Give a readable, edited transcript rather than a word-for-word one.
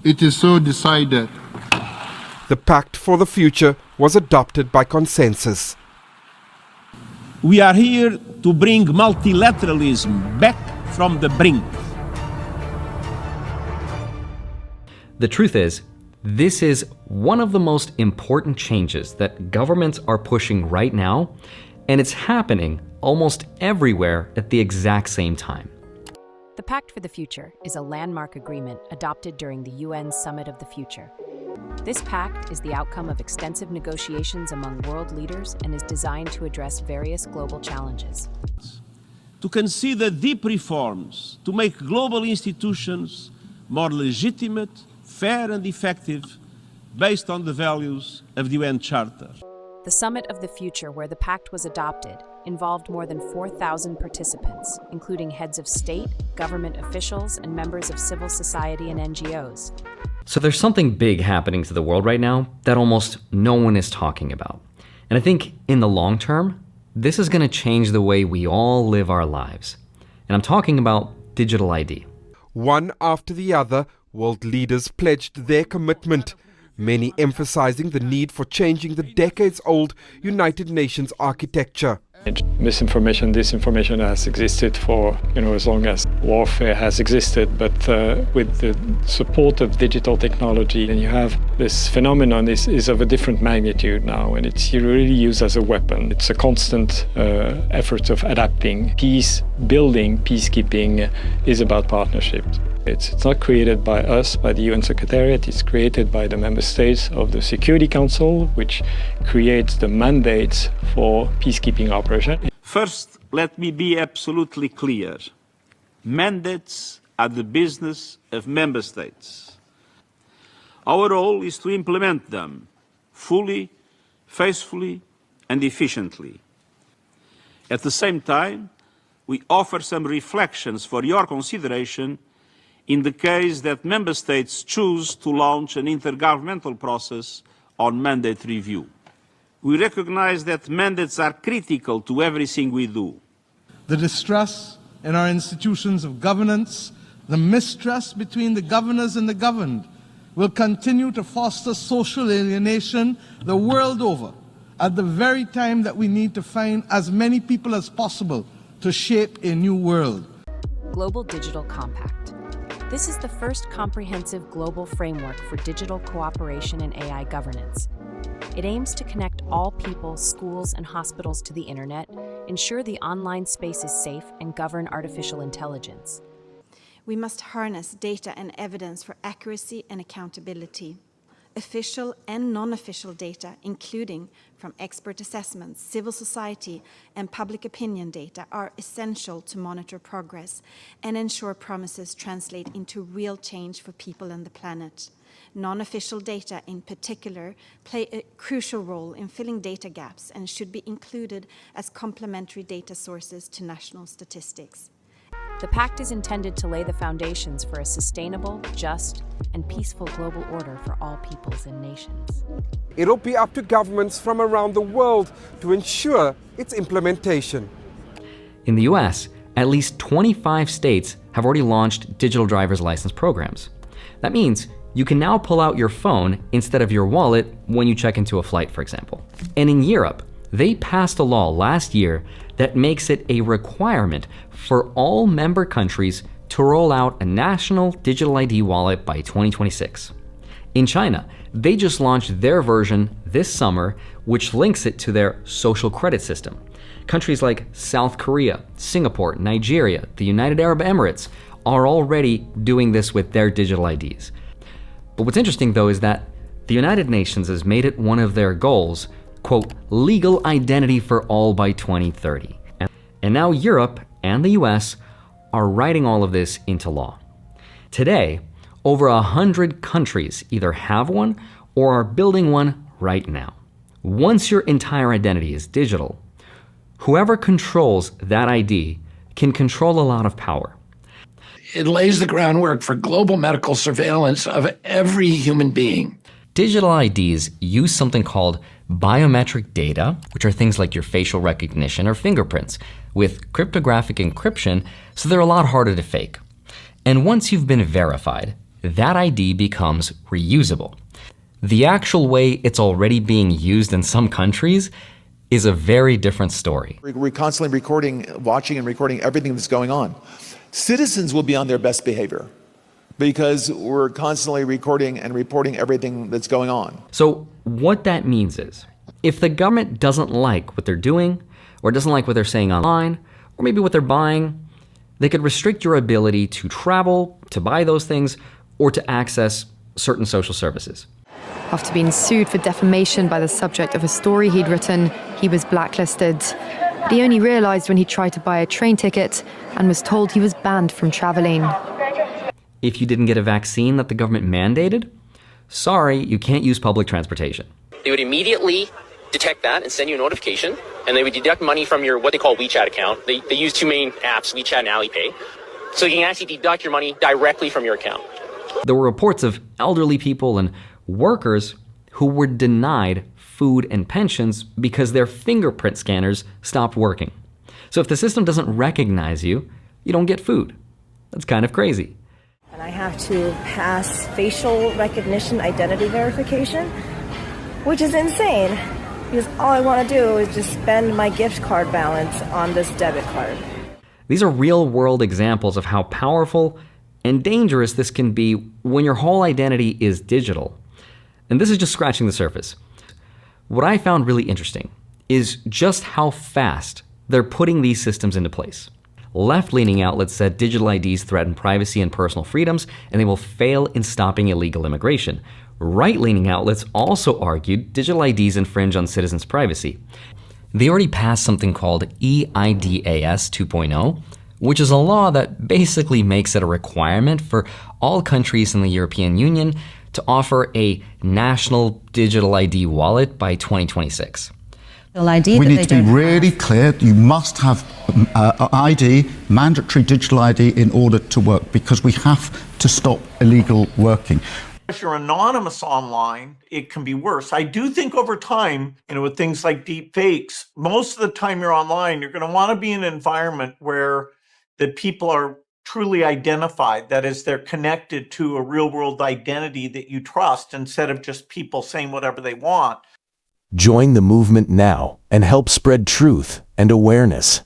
It is so decided. The Pact for the Future was adopted by consensus. We are here to bring multilateralism back from the brink. The truth is, this is one of the most important changes that governments are pushing right now, and it's happening almost everywhere at the exact same time. The Pact for the Future is a landmark agreement adopted during the UN Summit of the Future. This pact is the outcome of extensive negotiations among world leaders and is designed to address various global challenges. To consider deep reforms to make global institutions more legitimate, fair and effective, based on the values of the UN Charter. The Summit of the Future, where the pact was adopted, involved more than 4,000 participants, including heads of state, government officials, and members of civil society and NGOs. So there's something big happening to the world right now that almost no one is talking about. And I think in the long term, this is going to change the way we all live our lives. And I'm talking about digital ID. One after the other, world leaders pledged their commitment, many emphasizing the need for changing the decades-old United Nations architecture. Misinformation, disinformation has existed for as long as warfare has existed, but with the support of digital technology, then you have this phenomenon is of a different magnitude now, and it's really used as a weapon. It's a constant effort of adapting. Peace building, peacekeeping is about partnership. It's not created by us, by the UN Secretariat, it's created by the member states of the Security Council, which creates the mandates for peacekeeping operations. First, let me be absolutely clear. Mandates are the business of member states. Our role is to implement them fully, faithfully and efficiently. At the same time, we offer some reflections for your consideration in the case that member states choose to launch an intergovernmental process on mandate review. We recognize that mandates are critical to everything we do. The distrust in our institutions of governance, the mistrust between the governors and the governed, will continue to foster social alienation the world over, at the very time that we need to find as many people as possible to shape a new world. Global Digital Compact. This is the first comprehensive global framework for digital cooperation and AI governance. It aims to connect all people, schools, and hospitals to the internet, ensure the online space is safe, and govern artificial intelligence. We must harness data and evidence for accuracy and accountability. Official and non-official data, including from expert assessments, civil society, and public opinion data, are essential to monitor progress and ensure promises translate into real change for people and the planet. Non-official data, in particular, play a crucial role in filling data gaps and should be included as complementary data sources to national statistics. The pact is intended to lay the foundations for a sustainable, just, and peaceful global order for all peoples and nations. It'll be up to governments from around the world to ensure its implementation. In the US, at least 25 states have already launched digital driver's license programs. That means you can now pull out your phone instead of your wallet when you check into a flight, for example. And in Europe, they passed a law last year that makes it a requirement for all member countries to roll out a national digital ID wallet by 2026. In China, they just launched their version this summer, which links it to their social credit system. Countries like South Korea, Singapore, Nigeria, the United Arab Emirates are already doing this with their digital IDs. But what's interesting, though, is that the United Nations has made it one of their goals, quote, legal identity for all by 2030. And now Europe and the US are writing all of this into law. Today, over 100 countries either have one or are building one right now. Once your entire identity is digital, whoever controls that ID can control a lot of power. It lays the groundwork for global medical surveillance of every human being. Digital IDs use something called biometric data, which are things like your facial recognition or fingerprints, with cryptographic encryption, so they're a lot harder to fake. And once you've been verified, that ID becomes reusable. The actual way it's already being used in some countries is a very different story. We're constantly recording, watching and recording everything that's going on. Citizens will be on their best behavior because we're constantly recording and reporting everything that's going on. So what that means is, if the government doesn't like what they're doing, or doesn't like what they're saying online, or maybe what they're buying, they could restrict your ability to travel, to buy those things, or to access certain social services. After being sued for defamation by the subject of a story he'd written, he was blacklisted. But he only realised when he tried to buy a train ticket and was told he was banned from travelling. If you didn't get a vaccine that the government mandated, sorry, you can't use public transportation. They would immediately detect that and send you a notification, and they would deduct money from your what they call WeChat account. They use two main apps, WeChat and Alipay. So you can actually deduct your money directly from your account. There were reports of elderly people and workers who were denied food and pensions because their fingerprint scanners stopped working. So if the system doesn't recognize you, you don't get food. That's kind of crazy. And I have to pass facial recognition identity verification, which is insane, because all I want to do is just spend my gift card balance on this debit card. These are real-world examples of how powerful and dangerous this can be when your whole identity is digital. And this is just scratching the surface. What I found really interesting is just how fast they're putting these systems into place. Left-leaning outlets said digital IDs threaten privacy and personal freedoms, and they will fail in stopping illegal immigration. Right-leaning outlets also argued digital IDs infringe on citizens' privacy. They already passed something called EIDAS 2.0, which is a law that basically makes it a requirement for all countries in the European Union to offer a national digital ID wallet by 2026. We need to be really clear. You must have ID, mandatory digital ID, in order to work, because we have to stop illegal working. If you're anonymous online, it can be worse. I do think over time, with things like deep fakes, most of the time you're online, you're going to want to be in an environment where the people are truly identified. That is, they're connected to a real world identity that you trust, instead of just people saying whatever they want. Join the movement now and help spread truth and awareness.